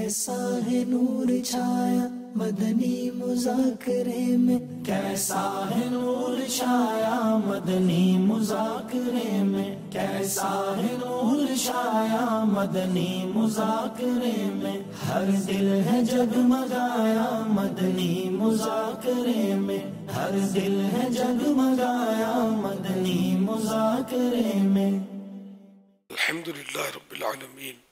کیسا ہے نور چھایا مدنی مذاکرے میں، کیسا ہے نور چھایا مدنی مذاکرے میں، کیسا ہے نور چھایا مدنی مذاکرے میں، ہر دل ہے جگمگایا مدنی مذاکرے میں، ہر دل ہے جگمگایا مدنی مذاکرے میں۔ الحمدللہ رب العالمین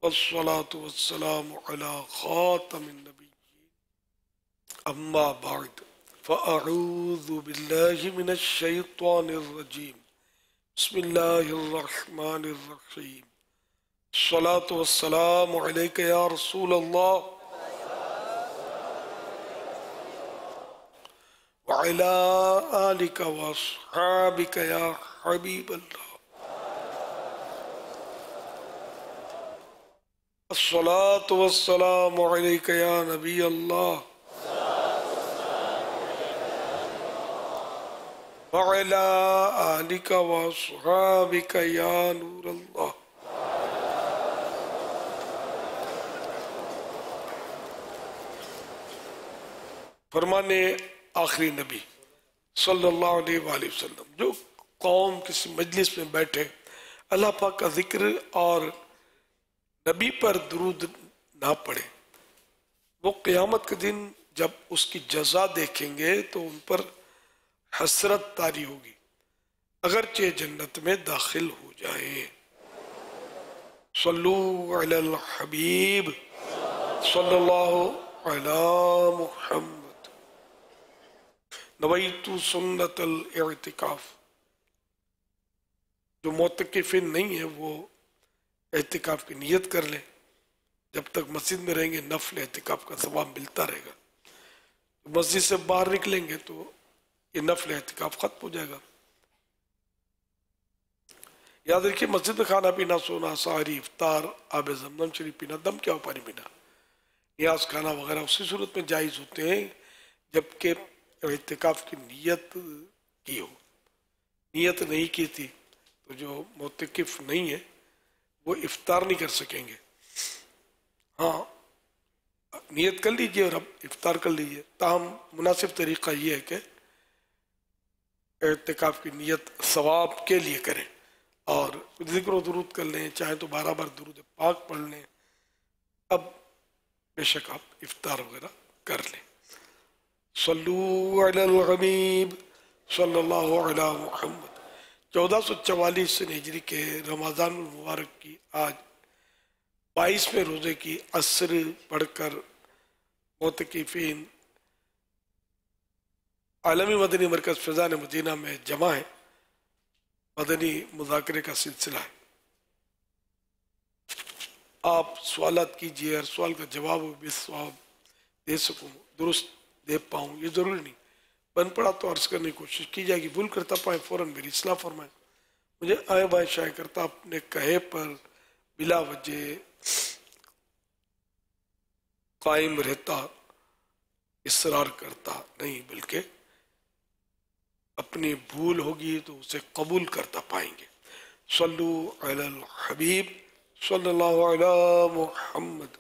والصلاة والسلام علی خاتم النبیین، اما بعد فاعوذ باللہ من الشیطان الرجیم، بسم اللہ الرحمن الرحیم، الصلاة والسلام علیک یا رسول اللہ وعلی آلک واصحابک یا حبیب اللہ، الصلاة والسلام علیک یا نبی اللہ وعلی آلک واصحابک یا نور اللہ۔ فرمانے آخری نبی صلی اللہ علیہ وآلہ وسلم، جو قوم کسی مجلس میں بیٹھے اللہ پاک کا ذکر اور نبی پر درود نہ پڑھے، وہ قیامت کے دن جب اس کی جزا دیکھیں گے تو ان پر حسرت طاری ہوگی، اگرچہ جنت میں داخل ہو جائیں۔ صلو علی الحبیب صلی اللہ علی محمد۔ نویت سنت الاعتکاف، جو معتکفین نہیں ہیں وہ اعتکاف کی نیت کر لیں، جب تک مسجد میں رہیں گے نفل اعتکاف کا ثواب ملتا رہے گا، مسجد سے باہر نکلیں گے تو یہ نفل اعتکاف ختم ہو جائے گا۔ یاد رکھیے مسجد میں کھانا پینا، سونا، سحری، افطار، آب زمزم شریف پینا، دم کیا ہو پانی پینا، نیاز کھانا وغیرہ اسی صورت میں جائز ہوتے ہیں جبکہ اعتکاف کی نیت کی ہو۔ نیت نہیں کی تھی تو جو معتکف نہیں ہے وہ افطار نہیں کر سکیں گے۔ ہاں نیت کر لیجئے اور اب افطار کر لیجئے، تاہم مناسب طریقہ یہ ہے کہ اعتکاف کی نیت ثواب کے لیے کریں اور ذکر و درود کر لیں، چاہے تو 12 بار درود پاک پڑھ لیں، اب بے شک آپ افطار وغیرہ کر لیں۔ صلو علی الحبیب صلی اللہ علی محمد۔ 1444 ہجری کے رمضان المبارک کی آج 22ویں روزے کی عصر پڑھ کر معتکفین عالمی مدنی مرکز فیضان مدینہ میں جمع ہیں۔ مدنی مذاکرے کا سلسلہ ہے، آپ سوالات کیجئے، ہر سوال کا جواب بے ثواب دے سکوں، درست دے پاؤں یہ ضروری نہیں، بن پڑا تو عرض کرنے کی کوشش کی جائے گی، بھول کرتا پائیں فوراً میری اصلاح فرمائیں، مجھے آئے بائیں شائع کرتا اپنے کہے پر بلا وجہ قائم رہتا، اصرار کرتا نہیں، بلکہ اپنی بھول ہوگی تو اسے قبول کرتا پائیں گے۔ صلو علی الحبیب صلی اللہ علی محمد۔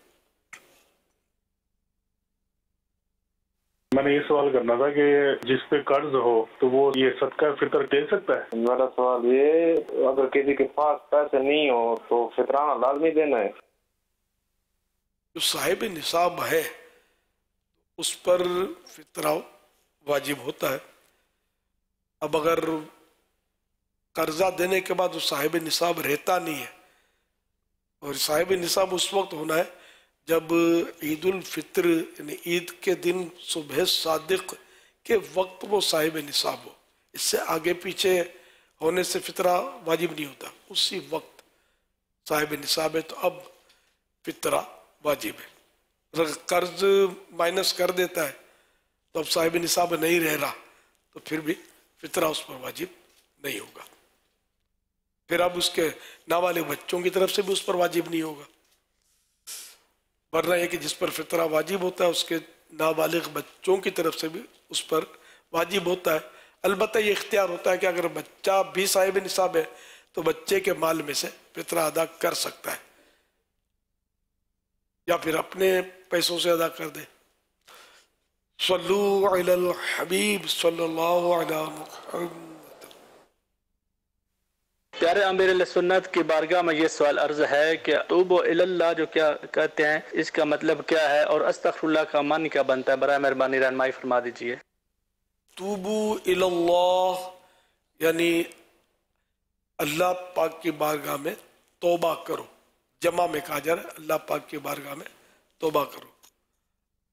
میں نے یہ سوال کرنا تھا کہ جس پہ قرض ہو تو وہ یہ صدقہ فطر دے سکتا ہے؟ میرا سوال یہ، اگر کسی کے پاس پیسے نہیں ہو تو فطرانہ لازمی دینا ہے؟ جو صاحب نصاب ہے اس پر فطرہ واجب ہوتا ہے۔ اب اگر قرضہ دینے کے بعد وہ صاحب نصاب رہتا نہیں ہے، اور صاحب نصاب اس وقت ہونا ہے جب عید الفطر یعنی عید کے دن صبح صادق کے وقت وہ صاحب نصاب ہو، اس سے آگے پیچھے ہونے سے فطرہ واجب نہیں ہوتا، اسی وقت صاحب نصاب ہے تو اب فطرہ واجب ہے۔ اگر قرض مائنس کر دیتا ہے تو اب صاحب نصاب نہیں رہ رہا تو پھر بھی فطرہ اس پر واجب نہیں ہوگا، پھر اب اس کے نابالغ بچوں کی طرف سے بھی اس پر واجب نہیں ہوگا، ورنہ یہ کہ جس پر فطرہ واجب ہوتا ہے اس کے نابالغ بچوں کی طرف سے بھی اس پر واجب ہوتا ہے۔ البتہ یہ اختیار ہوتا ہے کہ اگر بچہ بھی صاحب نصاب ہے تو بچے کے مال میں سے فطرہ ادا کر سکتا ہے، یا پھر اپنے پیسوں سے ادا کر دے. صلو علی الحبیب صلی اللہ علیہ محمد. پیارے امیر علیہ سنت کی بارگاہ میں یہ سوال عرض ہے کہ توبوا الی اللہ جو کیا کہتے ہیں، اس کا مطلب کیا ہے، اور استغفر اللہ کا معنی کیا بنتا ہے؟ برائے مہربانی رہنمائی فرما دیجیے. توبو الی اللہ یعنی اللہ پاک کی بارگاہ میں توبہ کرو. جمع میں کہا جا رہا ہے اللہ پاک کی بارگاہ میں توبہ کرو.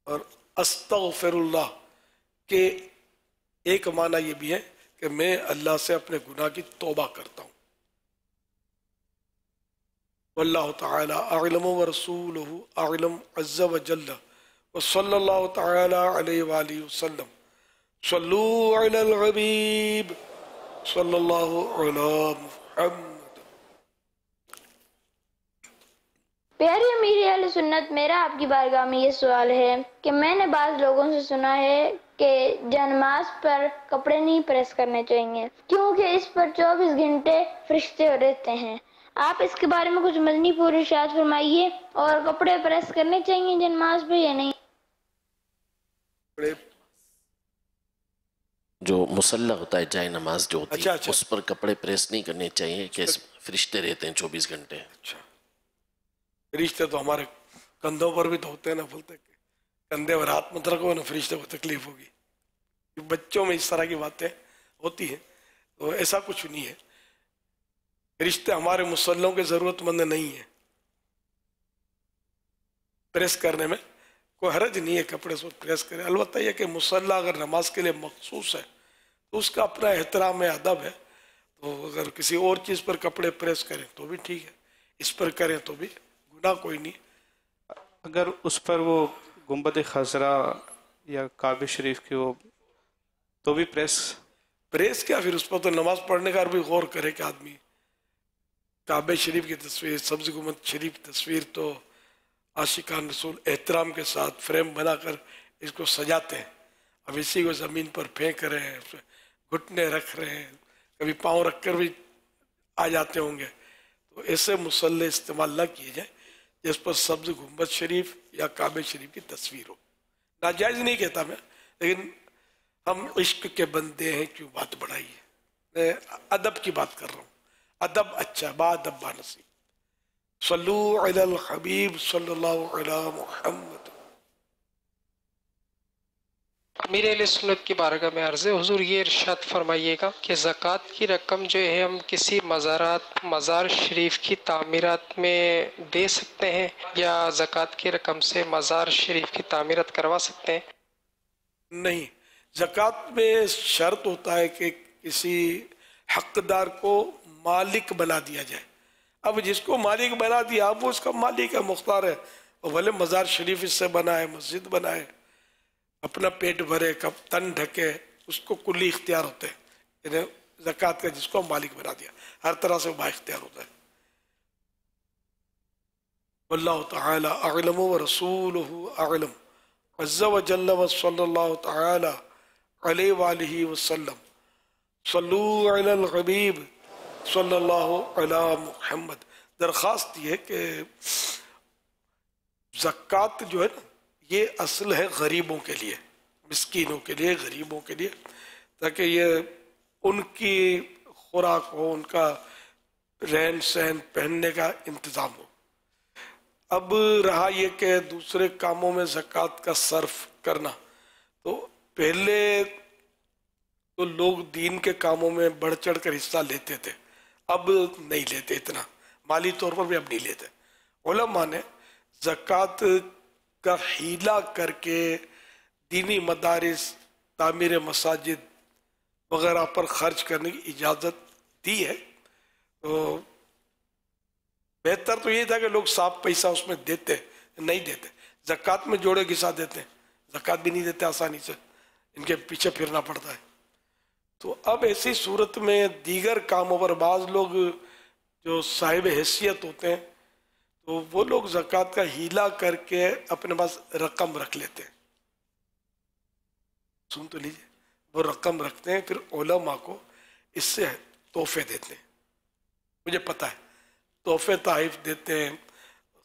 اور استغفر اللہ کے ایک معنی یہ بھی ہے کہ میں اللہ سے اپنے گناہ کی توبہ کرتا ہوں. واللہ تعالی اعلم ورسولہ اعلم عز وجل وصلی اللہ تعالی علیہ وآلہ وسلم. صلو علی الحبیب صلی اللہ علی محمد. پیارے امیر اہل سنت، میرا آپ کی بارگاہ میں یہ سوال ہے کہ میں نے بعض لوگوں سے سنا ہے کہ جانماز پر کپڑے نہیں پریس کرنے چاہیے کیونکہ اس پر 24 گھنٹے فرشتے رہتے ہیں. آپ اس کے بارے میں کچھ مدنی پور ارشاد فرمائیے، اور کپڑے پریس کرنے چاہیے جانماز پہ یا نہیں؟ جو مصلی ہوتا ہے جائے نماز جو ہوتی ہے اچھا. اس پر کپڑے پریس نہیں کرنے چاہیے کہ فرشتے رہتے ہیں 24 گھنٹے. اچھا، فرشتے تو ہمارے کندھوں پر بھی تو ہوتے ہیں نا، بولتے کہ کندھے پر ہاتھ مت رکھو نا فرشتے کو تکلیف ہوگی. بچوں میں اس طرح کی باتیں ہوتی ہیں، تو ایسا کچھ نہیں ہے. فرشتے ہمارے مصلوں کے ضرورت مند نہیں ہیں. پریس کرنے میں کوئی حرج نہیں ہے، کپڑے سے پریس کرے. البتہ یہ کہ مصلی اگر نماز کے لیے مخصوص ہے تو اس کا اپنا احترام ہے، ادب ہے. تو اگر کسی اور چیز پر کپڑے پریس کریں تو بھی ٹھیک ہے، اس پر کریں تو بھی گناہ کوئی نہیں. اگر اس پر وہ گنبد خضرا یا کعبہ شریف کی وہ تو بھی پریس کیا، پھر اس پر تو نماز پڑھنے کا بھی غور کرے کہ آدمی کعبہ شریف کی تصویر، سبز گنبد شریف کی تصویر تو عاشقان رسول احترام کے ساتھ فریم بنا کر اس کو سجاتے ہیں. اب اسی کو زمین پر پھینک رہے ہیں، گھٹنے رکھ رہے ہیں، کبھی پاؤں رکھ کر بھی آ جاتے ہوں گے. تو ایسے مصلی استعمال نہ کیے جائیں جس پر سبز گنبد شریف یا کعبہ شریف کی تصویر ہو. ناجائز نہیں کہتا میں، لیکن ہم عشق کے بندے ہیں، کیوں بات بڑھائی ہے. میں ادب کی بات کر رہا ہوں، ادب اچھا، با ادب با نصیب. صلو علی الحبیب صلی اللہ علی محمد. امیر علیہ سنت کی بارگاہ میں عرض ہے حضور، یہ ارشاد فرمائیے گا کہ زکوٰۃ کی رقم جو ہے ہم کسی مزار شریف کی تعمیرات میں دے سکتے ہیں، یا زکوٰۃ کی رقم سے مزار شریف کی تعمیرات کروا سکتے ہیں؟ نہیں، زکوٰۃ میں شرط ہوتا ہے کہ کسی حقدار کو مالک بنا دیا جائے. اب جس کو مالک بنا دیا اب وہ اس کا مالک ہے، مختار ہے. اور بھلے مزار شریف اس سے بنائے، مسجد بنائے، اپنا پیٹ بھرے، کب تن ڈھکے، اس کو کلی اختیار ہوتے ہیں. یعنی زکوٰۃ کا جس کو مالک بنا دیا ہر طرح سے با اختیار ہوتا ہے. واللہ تعالی اعلم ورسولہ اعلم عز وجل وصلی اللہ تعالی علیہ وآلہ وسلم. صلو علی الحبیب صلی اللہ علی محمد. درخواست یہ ہے کہ زکوٰۃ جو ہے نا یہ اصل ہے غریبوں کے لیے، مسکینوں کے لیے، غریبوں کے لیے، تاکہ یہ ان کی خوراک ہو، ان کا رہن سہن پہننے کا انتظام ہو. اب رہا یہ کہ دوسرے کاموں میں زکوٰۃ کا صرف کرنا، تو پہلے تو لوگ دین کے کاموں میں بڑھ چڑھ کر حصہ لیتے تھے، اب نہیں لیتے، اتنا مالی طور پر بھی اب نہیں لیتے. علماء نے زکوٰۃ کا حیلہ کر کے دینی مدارس، تعمیر مساجد وغیرہ پر خرچ کرنے کی اجازت دی ہے. تو بہتر تو یہ تھا کہ لوگ صاف پیسہ اس میں دیتے، نہیں دیتے. زکوٰۃ میں جوڑے کے ساتھ دیتے ہیں، زکوٰۃ بھی نہیں دیتے آسانی سے، ان کے پیچھے پھرنا پڑتا ہے. تو اب ایسی صورت میں دیگر کاموں پر بعض لوگ جو صاحب حیثیت ہوتے ہیں تو وہ لوگ زکوٰۃ کا حیلہ کر کے اپنے پاس رقم رکھ لیتے ہیں. سن تو لیجیے، وہ رقم رکھتے ہیں، پھر علماء کو اس سے تحفے دیتے ہیں. مجھے پتہ ہے، تحفے تحائف دیتے ہیں،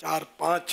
4-5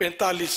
45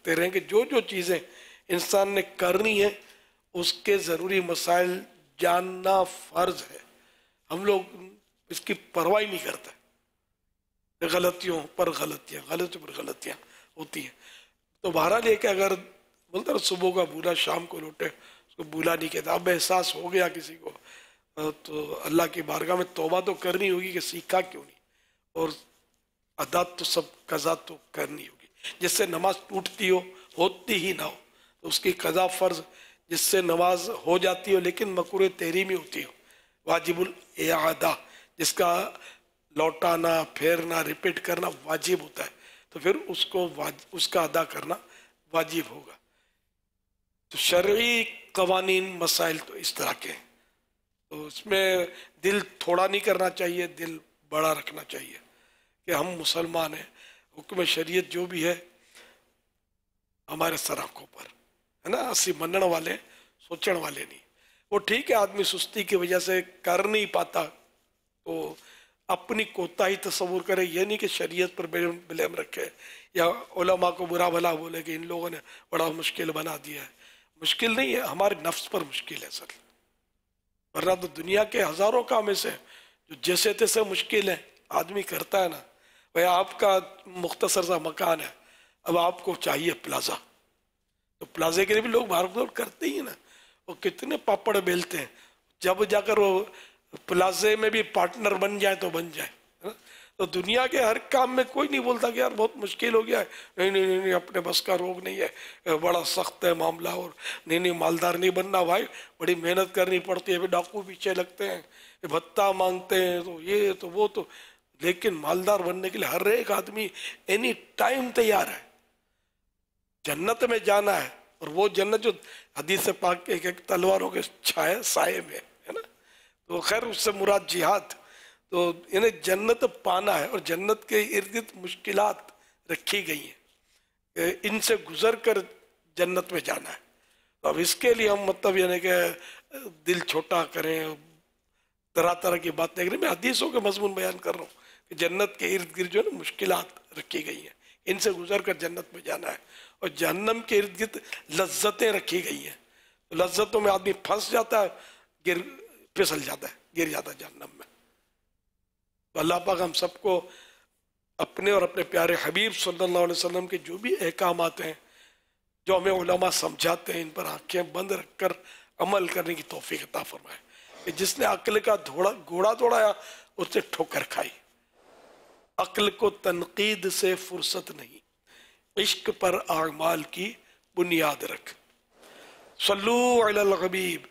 رکھتے رہیں کہ جو جو چیزیں انسان نے کرنی ہے اس کے ضروری مسائل جاننا فرض ہے. ہم لوگ اس کی پرواہ نہیں کرتے. غلطیوں پر غلطیاں ہوتی ہیں. تو بہرحال یہ کہ اگر بولتا صبح کا بھولا شام کو لوٹے اس کو بھولا نہیں کہتا. اب احساس ہو گیا کسی کو تو اللہ کی بارگاہ میں توبہ تو کرنی ہوگی کہ سیکھا کیوں نہیں, اور ادا تو سب قضا تو کرنی ہوگی. جس سے نماز ٹوٹتی ہوتی ہی نہ ہو تو اس کی قضا فرض. جس سے نماز ہو جاتی ہو لیکن مکروہ تحریمی ہوتی ہو, واجب الاعادہ, جس کا لوٹانا پھیرنا ریپیٹ کرنا واجب ہوتا ہے, تو پھر اس کا ادا کرنا واجب ہوگا. تو شرعی قوانین مسائل تو اس طرح کے ہیں, تو اس میں دل تھوڑا نہیں کرنا چاہیے, دل بڑا رکھنا چاہیے کہ ہم مسلمان ہیں, حکم شریعت جو بھی ہے ہمارے سر آنکھوں پر ہے نا, اسی منن والے سوچن والے نہیں. وہ ٹھیک ہے آدمی سستی کی وجہ سے کر نہیں پاتا تو اپنی کوتاہی تصور کرے, یہ نہیں کہ شریعت پر بلیم رکھے یا علماء کو برا بھلا بولے کہ ان لوگوں نے بڑا مشکل بنا دیا ہے. مشکل نہیں ہے, ہمارے نفس پر مشکل ہے سر, ورنہ تو دنیا کے ہزاروں کام ایسے جو جیسے تیسے مشکل ہیں آدمی کرتا ہے نا. بھائی آپ کا مختصر سا مکان ہے, اب آپ کو چاہیے پلازا, تو پلازے کے لیے بھی لوگ بھاگ دوڑ کرتے ہی نا, وہ کتنے پاپڑ بیلتے ہیں. جب جا کر وہ پلازے میں بھی پارٹنر بن جائے تو بن جائے. تو دنیا کے ہر کام میں کوئی نہیں بولتا کہ یار بہت مشکل ہو گیا ہے, نہیں اپنے بس کا روگ نہیں ہے, بڑا سخت ہے معاملہ, اور نہیں مالدار نہیں بننا بھائی, بڑی محنت کرنی پڑتی ہے, ڈاکو پیچھے لگتے ہیں, بھتہ مانگتے ہیں, تو یہ تو وہ تو. لیکن مالدار بننے کے لیے ہر ایک آدمی اینی ٹائم تیار ہے. جنت میں جانا ہے, اور وہ جنت جو حدیث پاک کے ایک تلواروں کے سائے میں ہے نا, تو خیر اس سے مراد جہاد. تو انہیں جنت پانا ہے, اور جنت کے ارد گرد مشکلات رکھی گئی ہیں, ان سے گزر کر جنت میں جانا ہے. تو اب اس کے لیے ہم مطلب یعنی کہ دل چھوٹا کریں, طرح طرح کی باتیں کریں. میں حدیثوں کے مضمون بیان کر رہا ہوں کہ جنت کے ارد گرد جو ہے نا مشکلات رکھی گئی ہیں, ان سے گزر کر جنت میں جانا ہے. اور جہنم کے ارد گرد لذتیں رکھی گئی ہیں, تو لذتوں میں آدمی پھنس جاتا ہے, پھسل جاتا ہے, گر جاتا ہے جہنم میں. تو اللہ پاک ہم سب کو اپنے اور اپنے پیارے حبیب صلی اللہ علیہ وسلم کے جو بھی احکامات ہیں جو ہمیں علماء سمجھاتے ہیں, ان پر آنکھیں بند رکھ کر عمل کرنے کی توفیق عطا فرمائے. کہ جس نے عقل کا گھوڑا دوڑایا اس نے ٹھوکر کھائی. عقل کو تنقید سے فرصت نہیں, عشق پر اعمال کی بنیاد رکھ. صلو علی الحبیب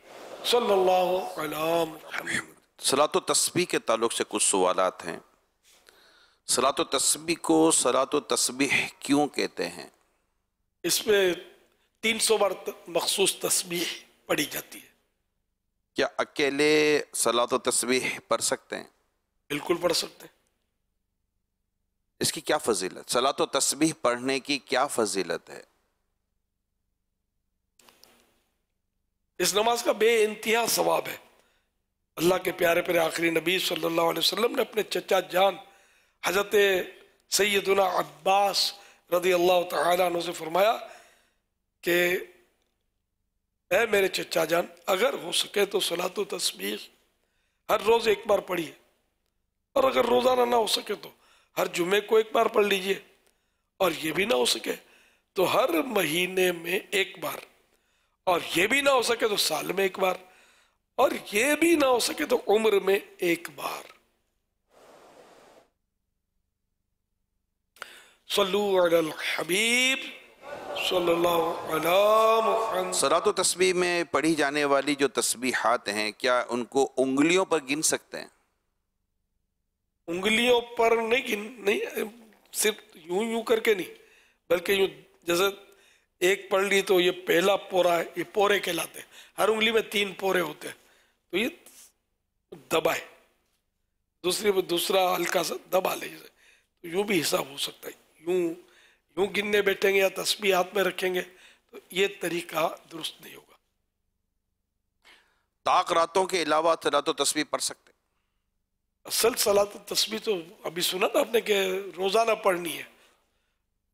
صلی اللہ علیہ محمد. صلاۃ و تسبیح کے تعلق سے کچھ سوالات ہیں. صلاۃ و تسبیح کو صلاۃ و تسبیح کیوں کہتے ہیں؟ اس میں 300 بار مخصوص تسبیح پڑھی جاتی ہے. کیا اکیلے صلاۃ و تسبیح پڑھ سکتے ہیں؟ بالکل پڑھ سکتے ہیں. اس کی کیا فضیلت, صلاۃ و تسبیح پڑھنے کی کیا فضیلت ہے؟ اس نماز کا بے انتہا ثواب ہے. اللہ کے پیارے پیارے آخری نبی صلی اللہ علیہ وسلم نے اپنے چچا جان حضرت سیدنا عباس رضی اللہ تعالیٰ عنہ سے فرمایا کہ اے میرے چچا جان, اگر ہو سکے تو صلاۃ و تسبیح ہر روز ایک بار پڑھیے, اور اگر روزانہ نہ ہو سکے تو ہر جمعے کو ایک بار پڑھ لیجئے, اور یہ بھی نہ ہو سکے تو ہر مہینے میں ایک بار, اور یہ بھی نہ ہو سکے تو سال میں ایک بار, اور یہ بھی نہ ہو سکے تو عمر میں ایک بار. صلو علی الحبیب صلی اللہ علیہ محمد. صلاۃ و تسبیح میں پڑھی جانے والی جو تسبیحات ہیں کیا ان کو انگلیوں پر گن سکتے ہیں؟ انگلیوں پر نہیں, صرف یوں کر کے نہیں, بلکہ یوں جیسے ایک پڑھ لی تو یہ پہلا پورا ہے, یہ پورے کہلاتے ہیں. ہر انگلی میں 3 پورے ہوتے ہیں, تو یہ دبائے, دوسری میں دوسرا ہلکا سا دبا لے, تو یوں بھی حساب ہو سکتا ہے. یوں گننے بیٹھیں گے یا تسبیح ہاتھ میں رکھیں گے تو یہ طریقہ درست نہیں ہوگا. طاق راتوں کے علاوہ صلاۃ و تسبیح پڑھ سکتے ہیں؟ اصل صلاۃ و تسبیح تو ابھی سنا نا آپ نے کہ روزانہ پڑھنی ہے,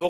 2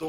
2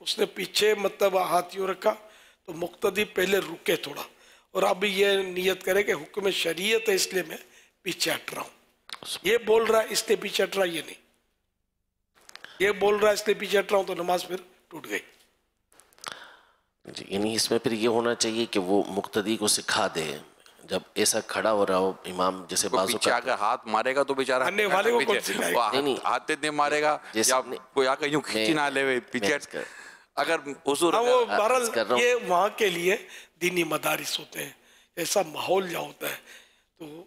اس نے پیچھے مطلب ہاتھ یوں رکھا تو مقتدی پہلے رکے تھوڑا، اور اب یہ نیت کرے کہ حکم شریعت ہے اس لیے میں پیچھے ہٹ رہا ہوں، یہ بول رہا ہے اس لیے پیچھے ہٹ رہا، یہ نہیں، یہ بول رہا ہے اس لیے پیچھے ہٹ رہا ہوں، تو نماز پھر ٹوٹ گئی. جی یعنی اس میں پھر یہ ہونا چاہیے کہ وہ مقتدی کو سکھا دے، جب ایسا کھڑا ہو رہا ہو امام جیسے بازو پیچھے اگر ہاتھ مارے گا تو بیچارہ آنے والے کو کون سکھائے گا؟ ہاتھ اتنے مارے گا یا کوئی آ کر یوں کھینچی نہ لے پیچھے. اگر حضور وہ بہرحال یہ وہاں کے لیے دینی مدارس ہوتے ہیں، ایسا ماحول جہاں ہوتا ہے، تو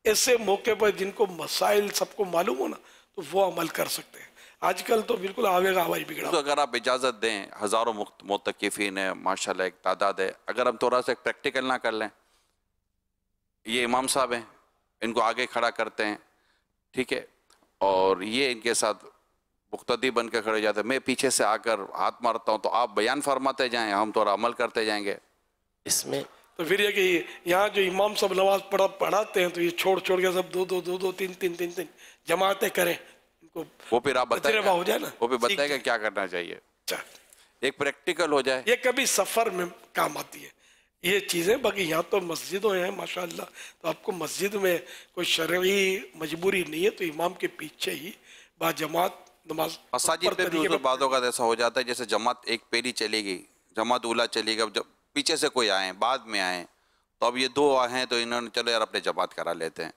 ایسے موقع پر جن کو مسائل سب کو معلوم ہو نا تو وہ عمل کر سکتے ہیں. آج کل تو بالکل آوے گا ہوائی بگڑا. تو اگر آپ اجازت دیں، ہزاروں معتکفین ہیں ماشاءاللہ، ایک تعداد ہے، اگر ہم تھوڑا سا ایک پریکٹیکل نہ کر لیں، یہ امام صاحب ہیں، ان کو آگے کھڑا کرتے ہیں، ٹھیک ہے، اور یہ ان کے ساتھ مقتدی بن کے کھڑے جاتے ہیں، میں پیچھے سے آ کر ہاتھ مارتا ہوں، تو آپ بیان فرماتے جائیں، ہم تھوڑا عمل کرتے جائیں گے. اس میں تو پھر یہ کہ یہاں جو امام صاحب نماز پڑھاتے ہیں تو یہ چھوڑ کے سب دو تین جماعتیں کریں، وہ پھر آپ بتائیں ہو جائے نا، وہ پھر بتائے گا کیا کرنا چاہیے، ایک پریکٹیکل ہو جائے. یہ کبھی سفر میں کام آتی ہے یہ چیزیں. باقی یہاں تو مسجدوں ہیں ماشاءاللہ، تو آپ کو مسجد میں کوئی شرعی مجبوری نہیں ہے تو امام کے پیچھے ہی با جماعت نماز. مساجد پہ بھی بعض اوقات ایسا ہو جاتا ہے جیسے جماعت ایک پیری چلے گی، جماعت اولا چلے گا، جب پیچھے سے کوئی آئیں بعد میں آئیں، تو اب یہ دو ہیں تو انہوں نے چلو یار اپنے جماعت کرا لیتے ہیں،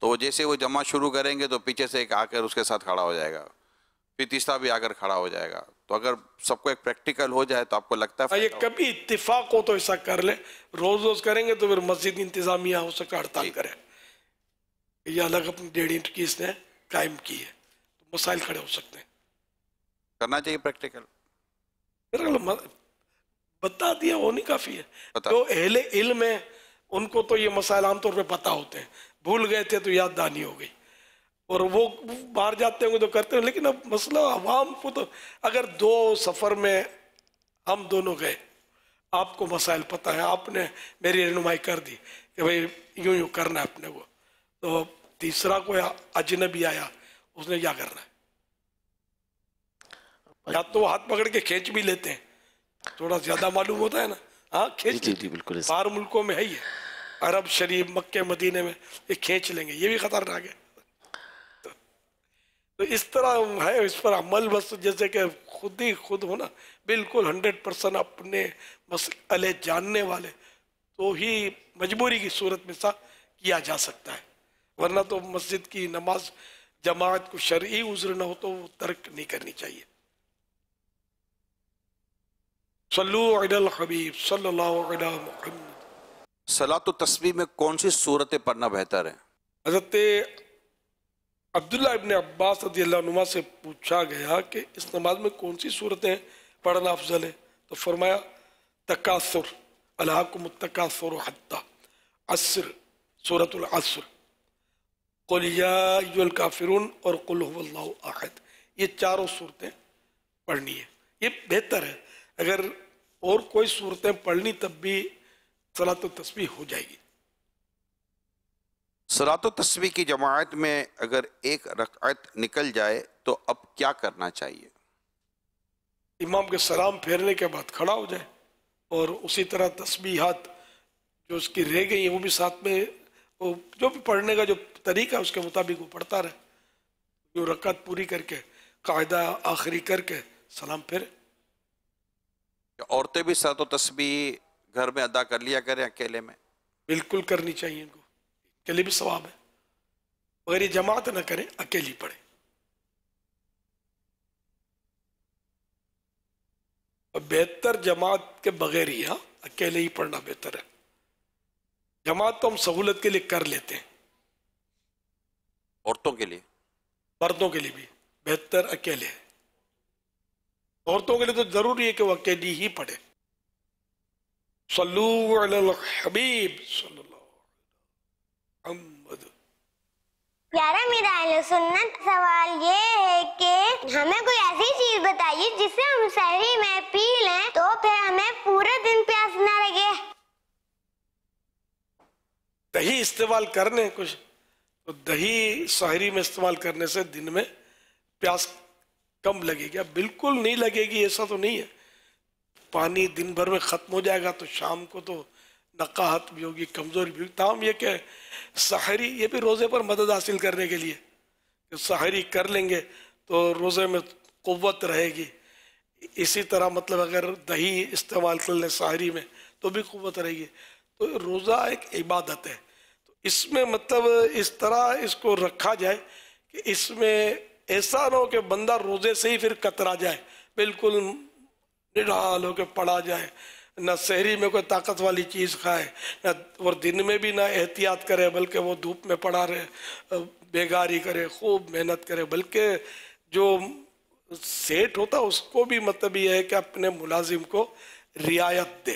تو وہ جیسے وہ جماعت شروع کریں گے تو پیچھے سے ایک آ کر اس کے ساتھ کھڑا ہو جائے گا، پھر تیسرا بھی آ کر کھڑا ہو جائے گا. تو اگر سب کو ایک پریکٹیکل ہو جائے تو آپ کو لگتا ہے یہ کبھی اتفاق ہو تو ایسا کر لیں. روز کریں گے تو پھر مسجد انتظامیہ ہو سکتا ہڑتال کرے، یہ الگ اپنی 1.5 اینٹ کی اس نے قائم کی ہے، تو مسائل کھڑے ہو سکتے ہیں. کرنا چاہیے پریکٹیکل، بتا دیا وہ نہیں کافی ہے. جو اہل علم ہے ان کو تو یہ مسائل عام طور پہ پتہ ہوتے ہیں، بھول گئے تھے تو یاد دہانی ہو گئی، اور وہ باہر جاتے ہوں گے تو کرتے ہیں. لیکن اب مسئلہ عوام کو تو اگر دو سفر میں ہم دونوں گئے، آپ کو مسائل پتہ ہیں، آپ نے میری رہنمائی کر دی کہ بھئی یوں کرنا ہے اپنے کو، تو تیسرا کوئی اجنبی آیا اس نے کیا کرنا ہے؟ یا تو ہاتھ پکڑ کے کھینچ بھی لیتے ہیں، تھوڑا زیادہ معلوم ہوتا ہے نا، ہاں کھینچ لیتے ہیں. باہر ملکوں میں ہے ہی ہے، عرب شریف مکہ مدینے میں یہ کھینچ لیں گے، یہ بھی خطرناک ہے. تو اس طرح ہے، اس پر عمل بس جیسے کہ خود ہونا بالکل 100% اپنے مسئلے جاننے والے تو ہی مجبوری کی صورت میں سا کیا جا سکتا ہے، ورنہ تو مسجد کی نماز جماعت کو شرعی عذر نہ ہو تو وہ ترک نہیں کرنی چاہیے. صلو علی الحبیب صلی اللہ علی محمد. صلاۃ التسبیح میں کون سی صورتیں پڑھنا بہتر ہے؟ حضرت عبداللہ ابن عباس رضی اللہ عنہ سے پوچھا گیا کہ اس نماز میں کون سی صورتیں پڑھنا افضل ہے، تو فرمایا تکاثر، الہاکم التکاثر حتی، عصر، سورۃ العصر، قل یا ایھا الکافرون اور قل ھو اللہ احد، یہ چاروں صورتیں پڑھنی ہے. یہ بہتر ہے، اگر اور کوئی صورتیں پڑھنی تب بھی صلاۃ التسبیح ہو جائے گی. صلاۃ التسبیح کی جماعت میں اگر ایک رکعت نکل جائے تو اب کیا کرنا چاہیے؟ امام کے سلام پھیرنے کے بعد کھڑا ہو جائے، اور اسی طرح تسبیحات جو اس کی رہ گئی ہیں وہ بھی ساتھ میں، جو بھی پڑھنے کا جو طریقہ ہے اس کے مطابق وہ پڑھتا رہے، جو رکعت پوری کر کے قاعدہ آخری کر کے سلام پھیرے. عورتیں بھی صلاۃ التسبیح گھر میں ادا کر لیا کریں اکیلے میں؟ بالکل کرنی چاہیے، ان کو کے لیے بھی ثواب ہے، مگر یہ جماعت نہ کریں، اکیلی پڑھیں. اور بہتر جماعت کے بغیر ہی، ہاں اکیلے ہی پڑھنا بہتر ہے. جماعت تو ہم سہولت کے لیے کر لیتے ہیں، عورتوں کے لیے، مردوں کے لیے بھی بہتر اکیلے ہے. عورتوں کے لیے تو ضروری ہے کہ وہ اکیلی ہی پڑھے. صلو علی الحبیب صلی اللہ علیہ محمد. یارا میرا اہل سنت سوال یہ ہے کہ ہمیں کوئی ایسی چیز بتائیے جس سے ہم سحری میں پی لیں تو پھر ہمیں پورے دن پیاس نہ لگے. دہی استعمال کرنے کچھ تو دہی سحری میں استعمال کرنے سے دن میں پیاس کم لگے گی. بالکل نہیں لگے گی ایسا تو نہیں ہے. پانی دن بھر میں ختم ہو جائے گا تو شام کو تو نقاہت بھی ہوگی, کمزوری بھی ہوگی. تاہم یہ کہ سحری یہ بھی روزے پر مدد حاصل کرنے کے لیے, کہ سحری کر لیں گے تو روزے میں قوت رہے گی. اسی طرح مطلب اگر دہی استعمال کر لیں سحری میں تو بھی قوت رہے گی. تو روزہ ایک عبادت ہے. تو اس میں مطلب اس طرح اس کو رکھا جائے کہ اس میں ایسا نہ ہو کہ بندہ روزے سے ہی پھر کترا جائے, بالکل نڈھال ہو کے پڑا جائے, نہ سحری میں کوئی طاقت والی چیز کھائے, نہ اور دن میں بھی نہ احتیاط کرے بلکہ وہ دھوپ میں پڑا رہے, بیگاری کرے, خوب محنت کرے. بلکہ جو سیٹ ہوتا اس کو بھی مطلب یہ ہے کہ اپنے ملازم کو رعایت دے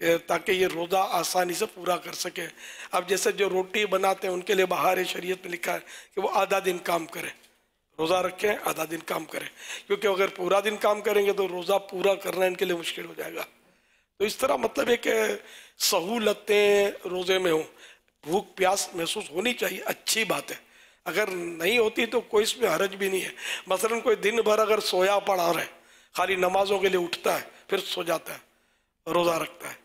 کہ تاکہ یہ روزہ آسانی سے پورا کر سکے. اب جیسے جو روٹی بناتے ہیں ان کے لیے بہار شریعت میں لکھا ہے کہ وہ آدھا دن کام کرے, روزہ رکھیں آدھا دن کام کریں, کیونکہ اگر پورا دن کام کریں گے تو روزہ پورا کرنا ان کے لیے مشکل ہو جائے گا. تو اس طرح مطلب ہے کہ سہولتیں روزے میں ہوں, بھوک پیاس محسوس ہونی چاہیے, اچھی بات ہے. اگر نہیں ہوتی تو کوئی اس میں حرج بھی نہیں ہے. مثلا کوئی دن بھر اگر سویا پڑا رہے, خالی نمازوں کے لیے اٹھتا ہے پھر سو جاتا ہے, روزہ رکھتا ہے,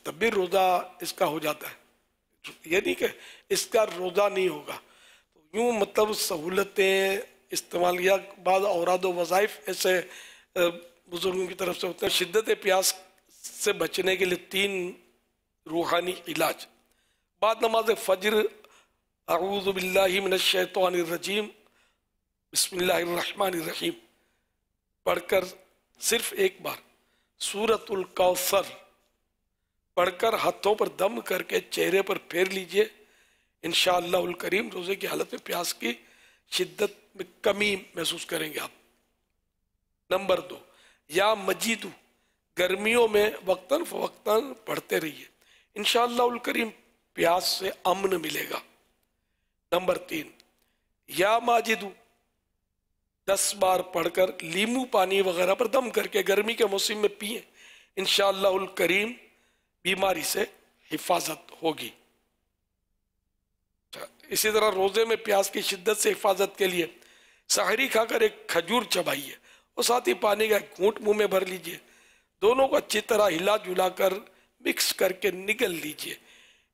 تب بھی روزہ اس کا ہو جاتا ہے. یہ نہیں کہ اس کا روزہ نہیں ہوگا. یوں مطلب سہولتیں استعمال کیا. بعض اوراد و وظائف ایسے بزرگوں کی طرف سے ہوتے ہیں. شدت پیاس سے بچنے کے لیے 3 روحانی علاج. بعد نماز فجر اعوذ باللہ من الشیطان الرجیم بسم اللہ الرحمن الرحیم پڑھ کر صرف ایک بار سورۃ الکوثر پڑھ کر ہاتھوں پر دم کر کے چہرے پر پھیر لیجئے. انشاءاللہ الکریم روزے کی حالت میں پیاس کی شدت میں کمی محسوس کریں گے آپ. نمبر 2 یا مجیدو گرمیوں میں وقتاً فوقتاً پڑھتے رہیے, انشاءاللہ الکریم پیاس سے امن ملے گا. نمبر 3 یا ماجدو 10 بار پڑھ کر لیمو پانی وغیرہ پر دم کر کے گرمی کے موسم میں پئیں, انشاءاللہ الکریم بیماری سے حفاظت ہوگی. اسی طرح روزے میں پیاس کی شدت سے حفاظت کے لیے سحری کھا کر ایک کھجور چبائیے اور ساتھ ہی پانی کا ایک گھونٹ منہ میں بھر لیجئے. دونوں کو اچھی طرح ہلا جلا کر مکس کر کے نگل لیجئے.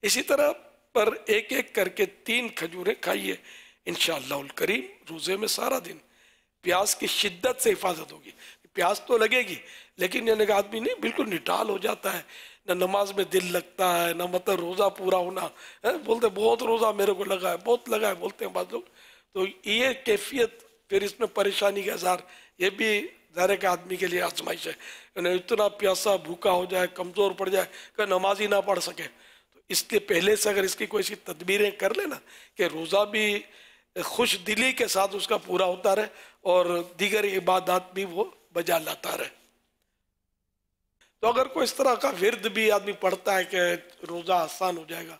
اسی طرح پر ایک ایک کر کے 3 کھجوریں کھائیے. انشاءاللہ الکریم روزے میں سارا دن پیاس کی شدت سے حفاظت ہوگی. پیاس تو لگے گی لیکن یہ آدمی نہیں بالکل نٹال ہو جاتا ہے, نہ نماز میں دل لگتا ہے, نہ مطلب روزہ پورا ہونا. بولتے بہت روزہ میرے کو لگا ہے, بہت لگا ہے بولتے ہیں بعض لوگ. تو یہ کیفیت پھر اس میں پریشانی کا اظہار, یہ بھی ظاہر کے آدمی کے لیے آزمائش ہے. یعنی اتنا پیاسا بھوکا ہو جائے, کمزور پڑ جائے کہ نماز ہی نہ پڑھ سکے. تو اس کے پہلے سے اگر اس کی کوئی سی تدبیریں کر لے نا کہ روزہ بھی خوش دلی کے ساتھ اس کا پورا ہوتا رہے اور دیگر عبادات بھی وہ بجا لاتا رہے. تو اگر کوئی اس طرح کا ورد بھی آدمی پڑھتا ہے کہ روزہ آسان ہو جائے گا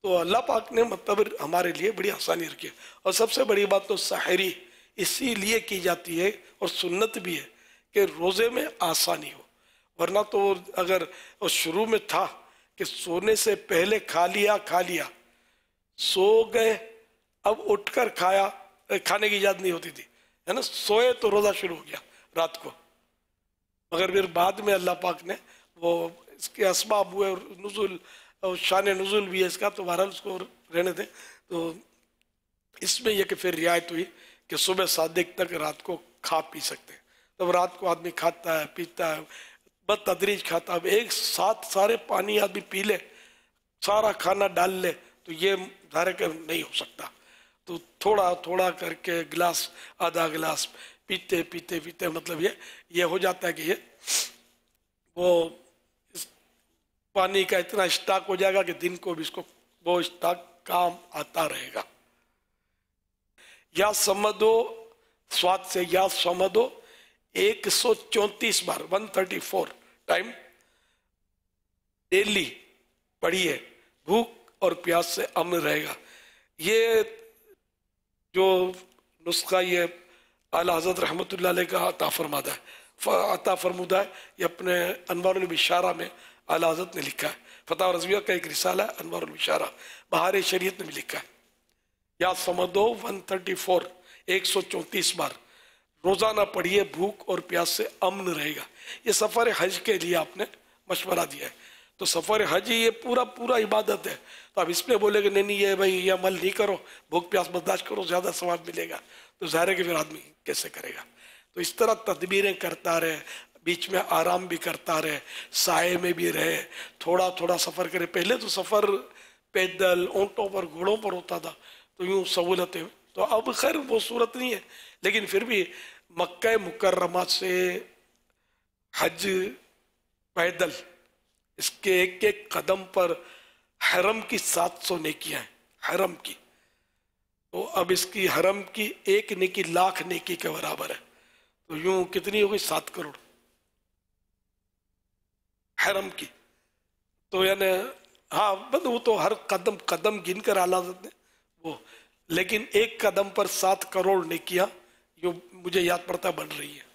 تو اللہ پاک نے مطلب ہمارے لیے بڑی آسانی رکھی ہے. اور سب سے بڑی بات تو سحری اسی لیے کی جاتی ہے اور سنت بھی ہے کہ روزے میں آسانی ہو. ورنہ تو اگر شروع میں تھا کہ سونے سے پہلے کھا لیا سو گئے, اب اٹھ کر کھایا, کھانے کی اجازت نہیں ہوتی تھی, ہے نا, سوئے تو روزہ شروع ہو گیا رات کو. مگر پھر بعد میں اللہ پاک نے وہ اس کے اسباب ہوئے اور نزول اور شان نزول بھی ہے اس کا, تو بہرحال اس کو رہنے دیں. تو اس میں یہ کہ پھر رعایت ہوئی کہ صبح صادق تک رات کو کھا پی سکتے ہیں. تب رات کو آدمی کھاتا ہے پیتا ہے, بتدریج کھاتا ہے. اب ایک ساتھ سارے پانی آدمی پی لے, سارا کھانا ڈال لے تو یہ ظاہر کہ نہیں ہو سکتا. تو تھوڑا تھوڑا کر کے گلاس آدھا گلاس پیتے پیتے پیتے مطلب یہ ہو جاتا ہے کہ یہ وہ پانی کا اتنا اسٹاک ہو جائے گا کہ دن کو بھی اس کو وہ اسٹاک کام آتا رہے گا. یا سمدو سواد سے یا سمدو 134 بار 134 ٹائم ڈیلی پڑھیے, بھوک اور پیاس سے امن رہے گا. یہ جو نسخہ یہ اعلیٰ حضرت رحمۃ اللہ علیہ کا عطا فرمودہ ہے, یہ اپنے انوار البشارہ میں اعلیٰ حضرت نے لکھا ہے. فتح رضویہ کا ایک رسالہ ہے انوار البشارہ, بہار شریعت نے بھی لکھا ہے. یا سمدو 134 134 بار روزانہ پڑھیے، بھوک اور پیاس سے امن رہے گا۔ یہ سفر حج کے لیے آپ نے مشورہ دیا ہے، تو سفر حج یہ پورا عبادت ہے، تو اب اس میں بولے کہ نہیں یہ بھائی یہ عمل نہیں کرو، بھوک پیاس برداشت کرو، زیادہ ثواب ملے گا، تو ظاہر ہے کہ پھر آدمی کیسے کرے گا؟ تو اس طرح تدبیریں کرتا رہے، بیچ میں آرام بھی کرتا رہے، سائے میں بھی رہے، تھوڑا تھوڑا سفر کرے۔ پہلے تو سفر پیدل، اونٹوں پر، گھوڑوں پر ہوتا تھا، تو یوں سہولتیں، تو اب خیر وہ صورت نہیں ہے، لیکن پھر بھی مکہ مکرمہ سے حج پیدل، اس کے ایک ایک قدم پر حرم کی 700 نیکیاں ہیں، حرم کی، تو اب اس کی حرم کی ایک نیکی لاکھ نیکی کے برابر ہے، تو یوں کتنی ہوگی؟ 7 کروڑ حرم کی، تو یعنی ہاں وہ تو ہر قدم قدم گن کر اعلیٰ دیتے وہ، لیکن ایک قدم پر 7 کروڑ نیکیاں جو مجھے یاد پڑتا بن رہی ہے،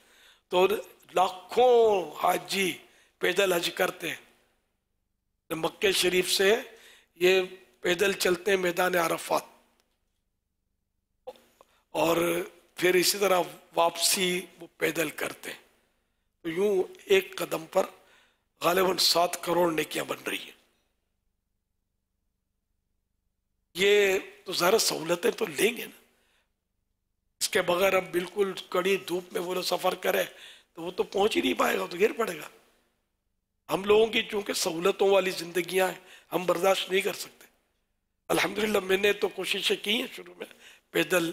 تو لاکھوں حاجی پیدل حج کرتے ہیں، مکہ شریف سے یہ پیدل چلتے ہیں میدان عرفات، اور پھر اسی طرح واپسی وہ پیدل کرتے ہیں، تو یوں ایک قدم پر غالباً 7 کروڑ نیکیاں بن رہی ہیں۔ یہ تو ظاہر سہولتیں تو لیں گے نا، اس کے بغیر اب بالکل کڑی دھوپ میں وہ لوگ سفر کرے تو وہ تو پہنچ ہی نہیں پائے گا، تو گر پڑے گا۔ ہم لوگوں کی چونکہ سہولتوں والی زندگیاں ہیں، ہم برداشت نہیں کر سکتے۔ الحمدللہ میں نے تو کوششیں کی ہیں شروع میں، پیدل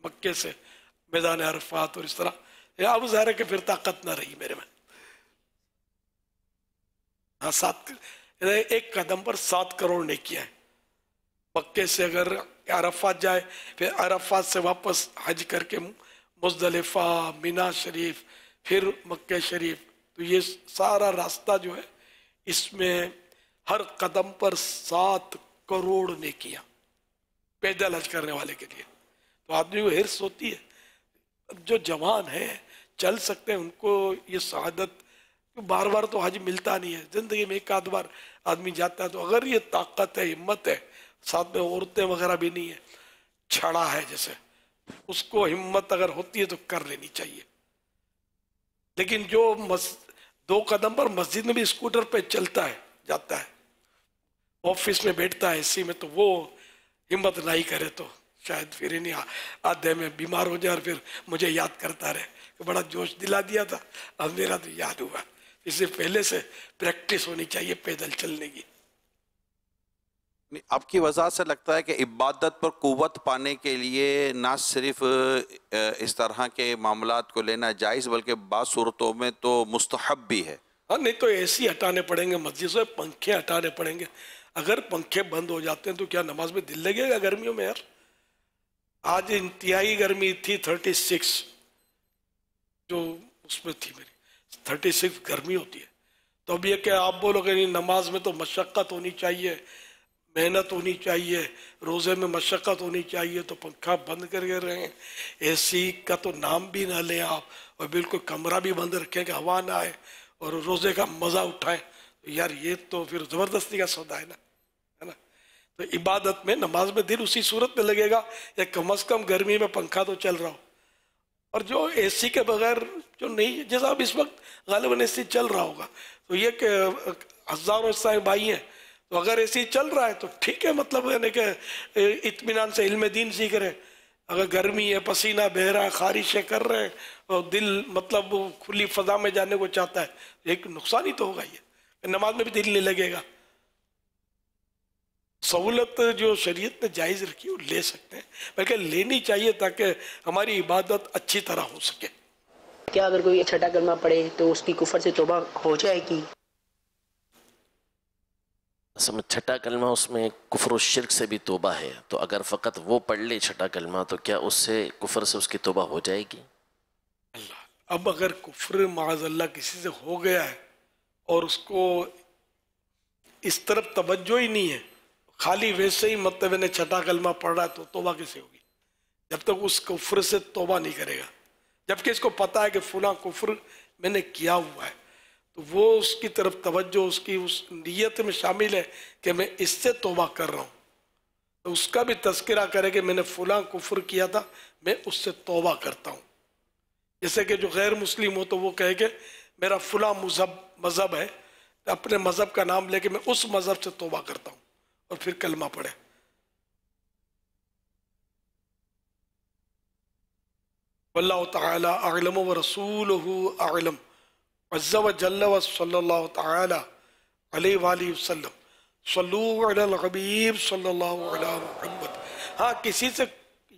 مکے سے میدان عرفات اور اس طرح، اب ظاہر ہے کہ پھر طاقت نہ رہی میرے میں۔ ہاں 7 ایک قدم پر 7 کروڑ نیکیاں ہیں۔ مکے سے اگر عرفات جائے، پھر عرفات سے واپس حج کر کے مزدلفہ، مینا شریف، پھر مکہ شریف، تو یہ سارا راستہ جو ہے اس میں ہر قدم پر 7 کروڑ نیکیاں پیدل حج کرنے والے کے لیے، تو آدمی کو حرص ہوتی ہے۔ جو جوان ہیں چل سکتے ہیں ان کو یہ سعادت، بار بار تو حج ملتا نہیں ہے، زندگی میں ایک آدھ بار آدمی جاتا ہے، تو اگر یہ طاقت ہے، ہمت ہے، ساتھ میں عورتیں وغیرہ بھی نہیں ہے، چھڑا ہے جیسے، اس کو ہمت اگر ہوتی ہے تو کر لینی چاہیے۔ لیکن جو 2 قدم پر مسجد میں بھی اسکوٹر پہ چلتا ہے، جاتا ہے، آفس میں بیٹھتا ہے اسی میں، تو وہ ہمت نہیں کرے تو شاید پھر انہیں آدھے میں بیمار ہو جائے اور پھر مجھے یاد کرتا رہے کہ بڑا جوش دلا دیا تھا، اب میرا تو یاد ہوا۔ اس سے پہلے سے پریکٹس ہونی چاہیے پیدل چلنے کی۔ آپ کی وضاحت سے لگتا ہے کہ عبادت پر قوت پانے کے لیے نہ صرف اس طرح کے معاملات کو لینا جائز بلکہ بعض صورتوں میں تو مستحب بھی ہے۔ ہاں نہیں تو اے سی ہٹانے پڑیں گے مسجد سے، پنکھے ہٹانے پڑیں گے۔ اگر پنکھے بند ہو جاتے ہیں تو کیا نماز میں دل لگے گا گرمیوں میں؟ یار آج انتہائی گرمی تھی، 36 جو اس میں تھی میری 36 گرمی ہوتی ہے، تو اب یہ کہ آپ بولو کہ نہیں نماز میں تو مشقت ہونی چاہیے، محنت ہونی چاہیے، روزے میں مشقت ہونی چاہیے، تو پنکھا بند کر کے رہیں، اے سی کا تو نام بھی نہ لیں آپ، اور بالکل کمرہ بھی بند رکھیں کہ ہوا نہ آئے، اور روزے کا مزہ اٹھائیں، یار یہ تو پھر زبردستی کا سودا ہے نا، ہے نا؟ تو عبادت میں نماز میں دل اسی صورت میں لگے گا یا کم از کم گرمی میں پنکھا تو چل رہا ہو، اور جو اے سی کے بغیر جو نہیں، جیسا اب اس وقت غالباً اے سی چل رہا ہوگا، تو یہ کہ ہزاروں عیسائی بھائی ہیں، تو اگر اے سی چل رہا ہے تو ٹھیک ہے، مطلب یعنی کہ اطمینان سے علم دین سیکھ رہے ہیں۔ اگر گرمی ہے، پسینہ بہہ رہا ہے، خارشیں کر رہے ہیں، اور دل مطلب کھلی فضا میں جانے کو چاہتا ہے، ایک نقصان ہی تو ہوگا، یہ نماز میں بھی دل نہیں لگے گا۔ سہولت جو شریعت نے جائز رکھی وہ لے سکتے ہیں، بلکہ لینی چاہیے تاکہ ہماری عبادت اچھی طرح ہو سکے۔ کیا اگر کوئی چھٹا کلمہ پڑھے تو اس کی کفر سے توبہ ہو جائے گی؟ اصل میں چھٹا کلمہ اس میں کفر و شرک سے بھی توبہ ہے، تو اگر فقط وہ پڑھ لے چھٹا کلمہ تو کیا اس سے کفر سے اس کی توبہ ہو جائے گی؟ اب اگر کفر معاذ اللہ کسی سے ہو گیا ہے اور اس کو اس طرف توجہ ہی نہیں ہے، خالی ویسے ہی مطلب نے چھٹا کلمہ پڑھ رہا ہے، تو توبہ کیسے ہوگی جب تک اس کفر سے توبہ نہیں کرے گا؟ جبکہ اس کو پتا ہے کہ فلاں کفر میں نے کیا ہوا ہے، تو وہ اس کی طرف توجہ اس کی اس نیت میں شامل ہے کہ میں اس سے توبہ کر رہا ہوں، تو اس کا بھی تذکرہ کرے کہ میں نے فلاں کفر کیا تھا، میں اس سے توبہ کرتا ہوں، جیسے کہ جو غیر مسلم ہو تو وہ کہے کہ میرا فلاں مذہب ہے، اپنے مذہب کا نام لے کے میں اس مذہب سے توبہ کرتا ہوں اور پھر کلمہ پڑھے. واللہ تعالی اعلم ورسولہ اعلم عز وجل وصلی اللہ تعالی علیہ وآلہ وسلم. صلو علی الحبیب صلی اللہ علیہ محمد. ہاں کسی سے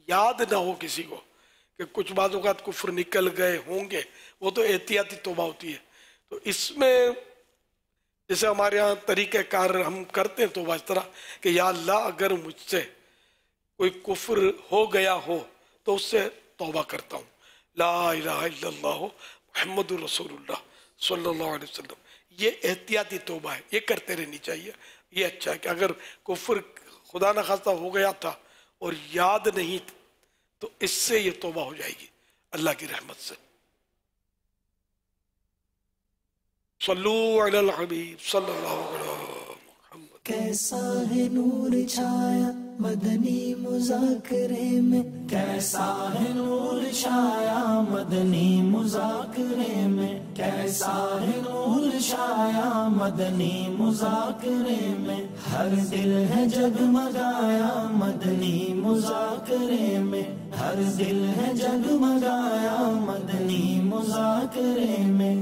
یاد نہ ہو کسی کو کہ کچھ بعض اوقات کفر نکل گئے ہوں گے، وہ تو احتیاطی توبہ ہوتی ہے. تو اس میں جیسے ہمارے ہاں طریقہ کار ہم کرتے ہیں توبہ اس طرح کہ یا اللہ اگر مجھ سے کوئی کفر ہو گیا ہو تو اس سے توبہ کرتا ہوں. لا الہ الا اللہ محمد رسول اللہ صلی اللہ علیہ وسلم. یہ احتیاطی توبہ ہے، یہ کرتے رہنی چاہیے. یہ اچھا ہے کہ اگر کفر خدا نہ خواستہ ہو گیا تھا اور یاد نہیں تو اس سے یہ توبہ ہو جائے گی اللہ کی رحمت سے. صلو علی الحبیب صلی اللہ علیہ وسلم. کیسا ہے نور چھایا مدنی مذاکرے میں، کیسا ہے نور چھایا مدنی مذاکرے میں، کیسا ہے نور چھایا مدنی مذاکرے میں، ہر دل ہے جگمگایا مدنی مذاکرے میں، ہر دل ہے جگمگایا مدنی مذاکرے میں.